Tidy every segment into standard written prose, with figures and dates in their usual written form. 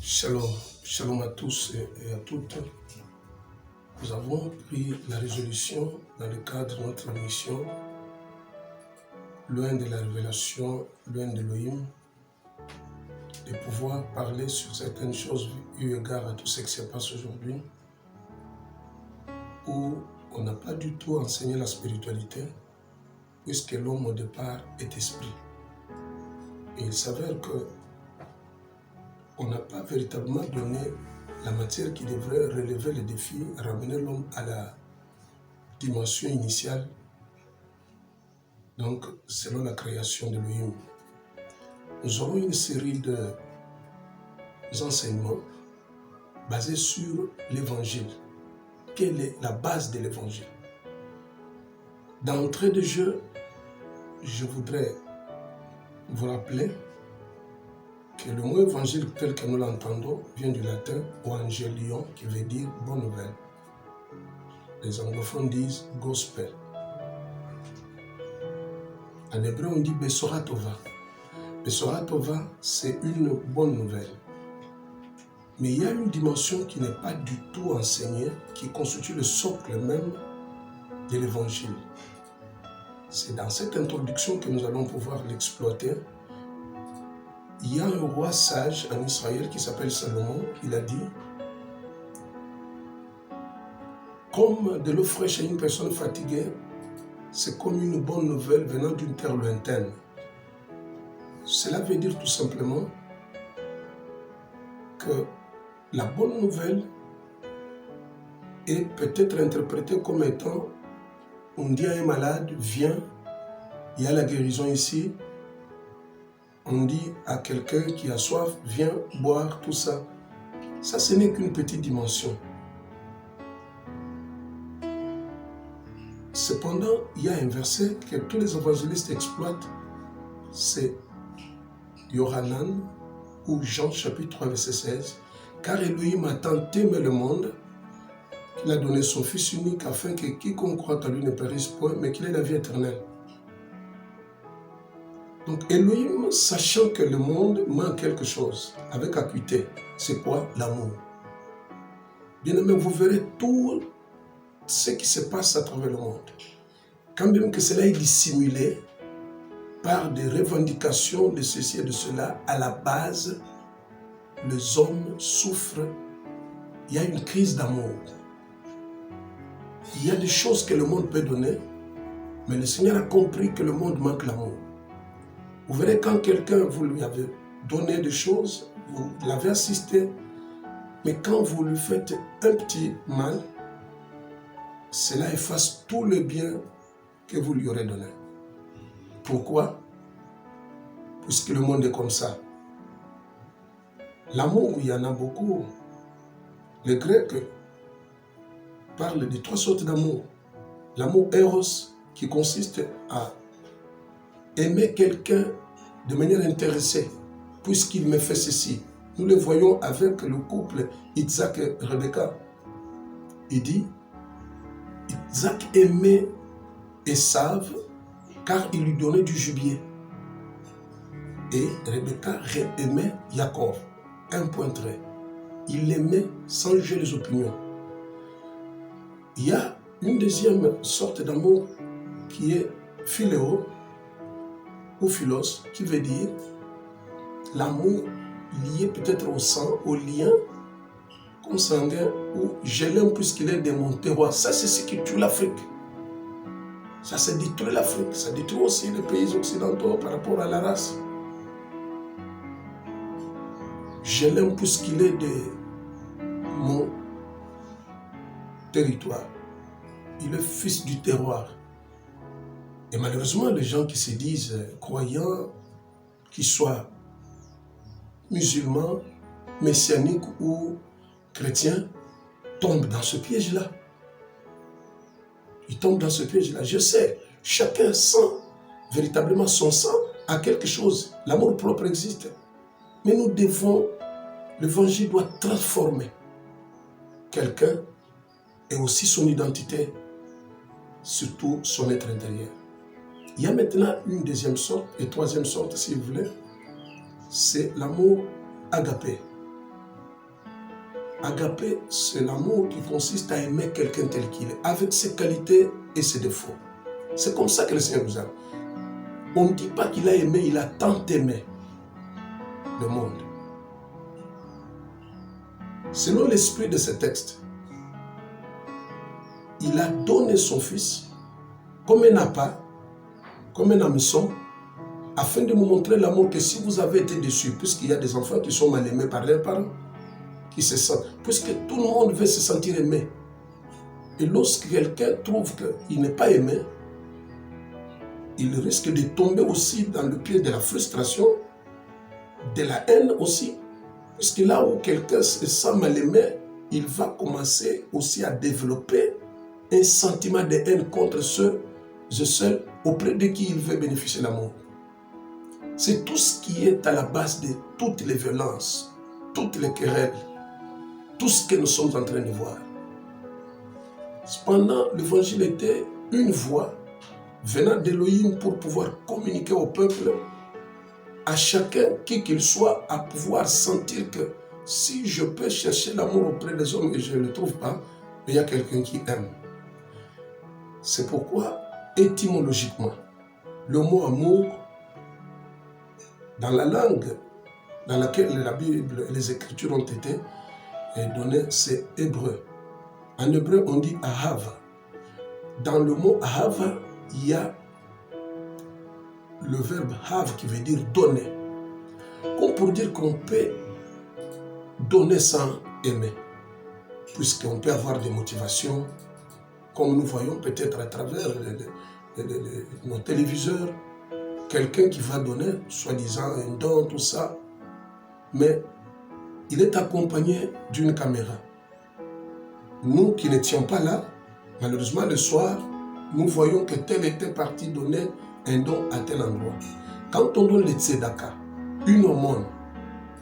Shalom, shalom à tous et à toutes. Nous avons pris la résolution dans le cadre de notre mission, loin de la révélation, loin de l'Elohim, de pouvoir parler sur certaines choses eu égard à tout ce qui se passe aujourd'hui, où on n'a pas du tout enseigné la spiritualité, puisque l'homme au départ est esprit. Et il s'avère que on n'a pas véritablement donné la matière qui devrait relever le défi, ramener l'homme à la dimension initiale, donc selon la création de l'Elohim. Nous aurons une série d'enseignements basés sur l'Évangile. Quelle est la base de l'Évangile? D'entrée de jeu, je voudrais vous rappeler que le mot évangile tel que nous l'entendons vient du latin evangelion qui veut dire bonne nouvelle. Les anglophones disent gospel. En hébreu on dit Besora Tova. Besora Tova, c'est une bonne nouvelle. Mais il y a une dimension qui n'est pas du tout enseignée, qui constitue le socle même de l'évangile. C'est dans cette introduction que nous allons pouvoir l'exploiter. Il y a un roi sage en Israël qui s'appelle Salomon. Il a dit: comme de l'eau fraîche à une personne fatiguée, c'est comme une bonne nouvelle venant d'une terre lointaine. Cela veut dire tout simplement que la bonne nouvelle est peut-être interprétée comme étant: on dit à un malade, viens, il y a la guérison ici. On dit à quelqu'un qui a soif, viens boire, tout ça. Ça, ce n'est qu'une petite dimension. Cependant, il y a un verset que tous les évangélistes exploitent, c'est Yohanan ou Jean chapitre 3 verset 16. Car Elohim a tant aimé le monde qu'il a donné son Fils unique afin que quiconque croit en lui ne périsse point, mais qu'il ait la vie éternelle. Donc Elohim, sachant que le monde manque quelque chose, avec acuité, c'est quoi? L'amour. Bien aimé, vous verrez tout ce qui se passe à travers le monde. Quand même que cela est dissimulé par des revendications de ceci et de cela, à la base, les hommes souffrent. Il y a une crise d'amour. Il y a des choses que le monde peut donner, mais le Seigneur a compris que le monde manque l'amour. Vous verrez quand quelqu'un, vous lui avez donné des choses, vous l'avez assisté, mais quand vous lui faites un petit mal, cela efface tout le bien que vous lui aurez donné. Pourquoi? Puisque le monde est comme ça. L'amour, il y en a beaucoup. Les Grecs parlent de 3 sortes d'amour. L'amour éros, qui consiste à aimer quelqu'un de manière intéressée, puisqu'il me fait ceci. Nous le voyons avec le couple Isaac et Rebecca. Il dit, Isaac aimait Esav car il lui donnait du gibier. Et Rebecca aimait Jacob. Un point trait. Il l'aimait sans juger les opinions. Il y a une deuxième sorte d'amour qui est philéo ou philos, qui veut dire l'amour lié peut-être au sang, au lien consanguin, ou je l'aime puisqu'il est de mon terroir. Ça, c'est ce qui tue l'Afrique. Ça, c'est détruit l'Afrique. Ça détruit aussi les pays occidentaux par rapport à la race. Je l'aime puisqu'il est de mon territoire. Il est fils du terroir. Et malheureusement, les gens qui se disent croyants, qu'ils soient musulmans, messianiques ou chrétiens, tombent dans ce piège-là. Ils tombent dans ce piège-là. Je sais, chacun sent véritablement son sang à quelque chose. L'amour propre existe. Mais nous devons, l'évangile doit transformer quelqu'un et aussi son identité, surtout son être intérieur. Il y a maintenant une deuxième sorte et troisième sorte, si vous voulez, c'est l'amour agapé. Agapé, c'est l'amour qui consiste à aimer quelqu'un tel qu'il est, avec ses qualités et ses défauts. C'est comme ça que le Seigneur nous aime. On ne dit pas qu'il a aimé, il a tant aimé le monde. Selon l'esprit de ce texte, il a donné son Fils comme un appât, comme un hameçon, afin de nous montrer l'amour que si vous avez été déçus, puisqu'il y a des enfants qui sont mal aimés par leurs parents, qui se sentent, puisque tout le monde veut se sentir aimé. Et lorsque quelqu'un trouve qu'il n'est pas aimé, il risque de tomber aussi dans le pied de la frustration, de la haine aussi, puisque là où quelqu'un se sent mal aimé, il va commencer aussi à développer un sentiment de haine contre ceux et celles auprès de qui il veut bénéficier de l'amour. C'est tout ce qui est à la base de toutes les violences, toutes les querelles, tout ce que nous sommes en train de voir. Cependant, l'évangile était une voix venant d'Élohim pour pouvoir communiquer au peuple, à chacun, qui qu'il soit, à pouvoir sentir que si je peux chercher l'amour auprès des hommes et je ne le trouve pas, il y a quelqu'un qui aime. C'est pourquoi, étymologiquement, le mot amour, dans la langue dans laquelle la Bible et les Écritures ont été données, c'est hébreu. En hébreu, on dit ahava. Dans le mot ahava, il y a le verbe have qui veut dire donner. Comme pour dire qu'on peut donner sans aimer. Puisqu'on peut avoir des motivations, comme nous voyons peut-être à travers nos téléviseurs, quelqu'un qui va donner, soi-disant un don, tout ça, mais il est accompagné d'une caméra. Nous qui n'étions pas là, malheureusement le soir, nous voyons que tel était parti donner un don à tel endroit. Quand on donne le tzedaka, une aumône,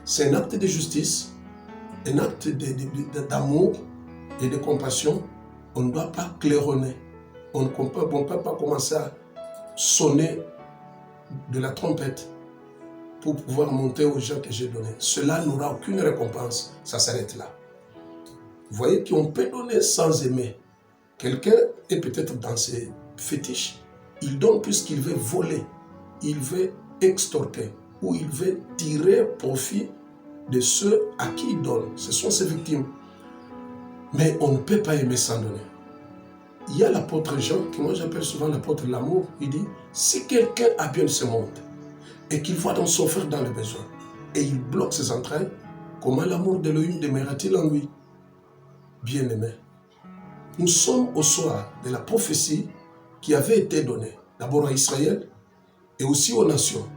c'est un acte de justice, un acte d'amour et de compassion. On ne doit pas claironner. On ne peut pas commencer à sonner de la trompette pour pouvoir monter aux gens que j'ai donnés. Cela n'aura aucune récompense. Ça s'arrête là. Vous voyez qu'on peut donner sans aimer. Quelqu'un est peut-être dans ses fétiches. Il donne puisqu'il veut voler. Il veut extorquer. Ou il veut tirer profit de ceux à qui il donne. Ce sont ses victimes. Mais on ne peut pas aimer sans donner. Il y a l'apôtre Jean, que moi j'appelle souvent l'apôtre de l'amour. Il dit, si quelqu'un a bien ce monde, et qu'il voit dans son frère dans le besoin, et il bloque ses entrailles, comment l'amour d'Élohim demeurera-t-il en lui? Bien-aimé, nous sommes au soir de la prophétie qui avait été donnée, d'abord à Israël, et aussi aux nations.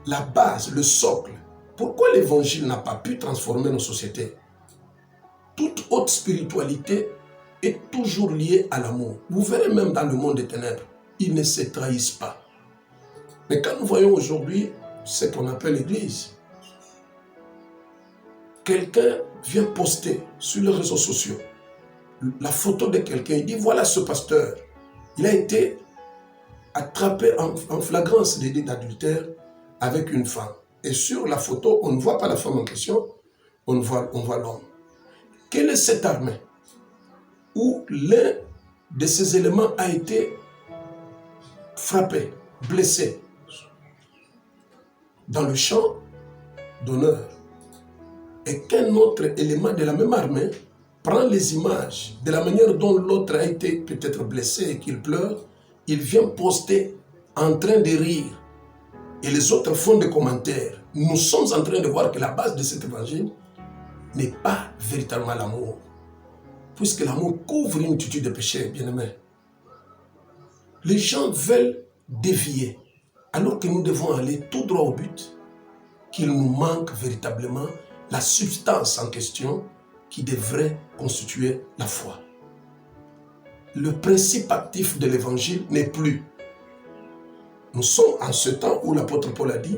La base, le socle. Pourquoi l'évangile n'a pas pu transformer nos sociétés? Toute haute spiritualité est toujours liée à l'amour. Vous verrez même dans le monde des ténèbres, ils ne se trahissent pas. Mais quand nous voyons aujourd'hui ce qu'on appelle l'Église, quelqu'un vient poster sur les réseaux sociaux la photo de quelqu'un, il dit voilà ce pasteur, il a été attrapé en flagrance délit d'adultère avec une femme. Et sur la photo, on ne voit pas la femme en question, on voit l'homme. Quelle est cette armée où l'un de ces éléments a été frappé, blessé dans le champ d'honneur, et qu'un autre élément de la même armée prend les images de la manière dont l'autre a été peut-être blessé et qu'il pleure, il vient poster en train de rire et les autres font des commentaires. Nous sommes en train de voir que la base de cet évangile n'est pas véritablement l'amour, puisque l'amour couvre une multitude de péchés, bien-aimés. Les gens veulent dévier, alors que nous devons aller tout droit au but, qu'il nous manque véritablement la substance en question qui devrait constituer la foi. Le principe actif de l'évangile n'est plus. Nous sommes en ce temps où l'apôtre Paul a dit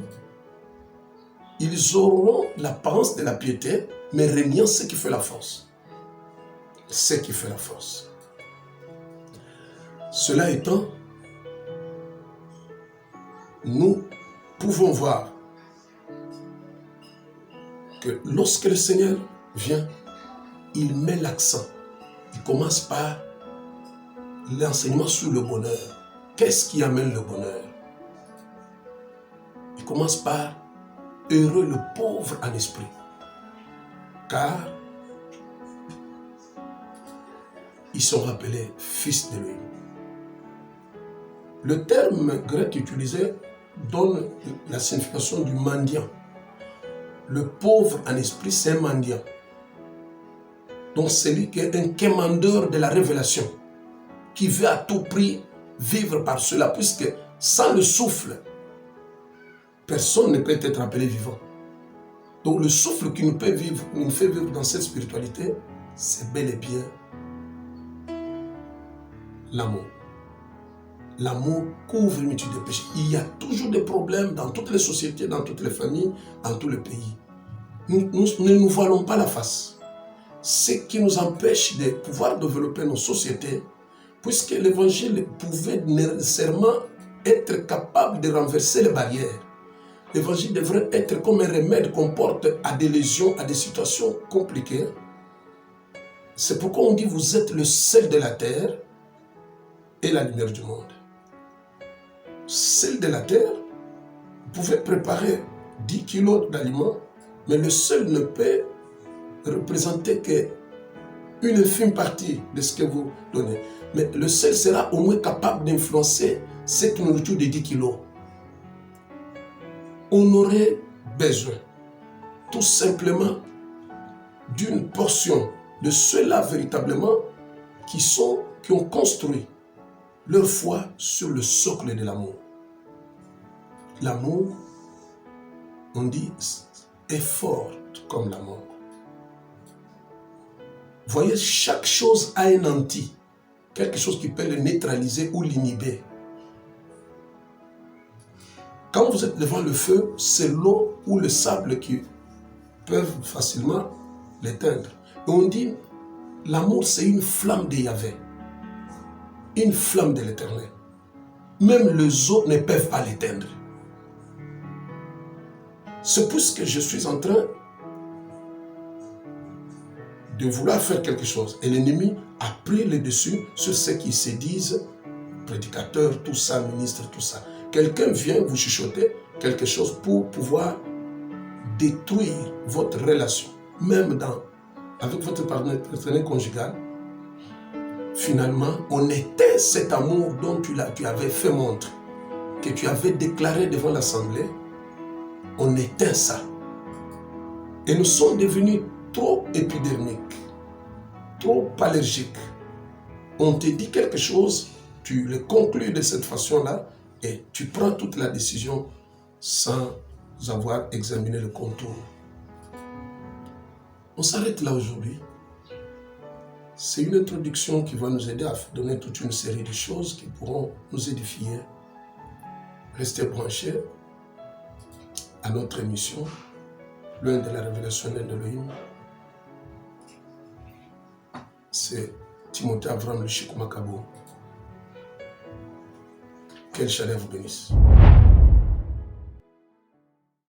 « Ils auront l'apparence de la piété, mais reniant ce qui fait la force. » Ce qui fait la force. Cela étant, nous pouvons voir que lorsque le Seigneur vient, il met l'accent. Il commence par l'enseignement sur le bonheur. Qu'est-ce qui amène le bonheur? Il commence par heureux le pauvre en esprit, car ils sont rappelés fils de lui. Le terme grec utilisé donne la signification du mendiant. Le pauvre en esprit, c'est un mendiant. Donc c'est lui qui est un quémandeur de la révélation, qui veut à tout prix vivre par cela, puisque sans le souffle, personne ne peut être appelé vivant. Donc le souffle qui nous fait vivre dans cette spiritualité, c'est bel et bien l'amour. L'amour couvre une multitude de péchés. Il y a toujours des problèmes dans toutes les sociétés, dans toutes les familles, dans tous les pays. Nous ne nous voilons pas la face. Ce qui nous empêche de pouvoir développer nos sociétés, puisque l'évangile pouvait nécessairement être capable de renverser les barrières. L'évangile devrait être comme un remède qu'on porte à des lésions, à des situations compliquées. C'est pourquoi on dit vous êtes le sel de la terre et la lumière du monde. Sel de la terre, vous pouvez préparer 10 kilos d'aliments, mais le sel ne peut représenter qu'une infime partie de ce que vous donnez. Mais le sel sera au moins capable d'influencer cette nourriture de 10 kilos. On aurait besoin tout simplement d'une portion de ceux-là véritablement qui ont construit leur foi sur le socle de l'amour. L'amour, on dit, est forte comme la mort. Voyez, chaque chose a un anti, quelque chose qui peut le neutraliser ou l'inhiber. Quand vous êtes devant le feu, c'est l'eau ou le sable qui peuvent facilement l'éteindre. Et on dit, l'amour c'est une flamme de Yahvé, une flamme de l'Éternel. Même les eaux ne peuvent pas l'éteindre. C'est puisque je suis en train de vouloir faire quelque chose. Et l'ennemi a pris le dessus sur ceux qui se disent prédicateurs, tout ça, ministres, tout ça. Quelqu'un vient vous chuchoter quelque chose pour pouvoir détruire votre relation. Même avec votre partenaire conjugal, finalement, on éteint cet amour dont tu avais fait montre, que tu avais déclaré devant l'Assemblée. On éteint ça. Et nous sommes devenus trop épidermiques, trop allergiques. On te dit quelque chose, tu le conclus de cette façon-là et tu prends toute la décision sans avoir examiné le contour. On s'arrête là aujourd'hui. C'est une introduction qui va nous aider à donner toute une série de choses qui pourront nous édifier. Restez branchés à notre émission, loin de la révélation d'Elohim. C'est Timothée Avram le Chikomakabo. Quelle chaleur vous bénisse.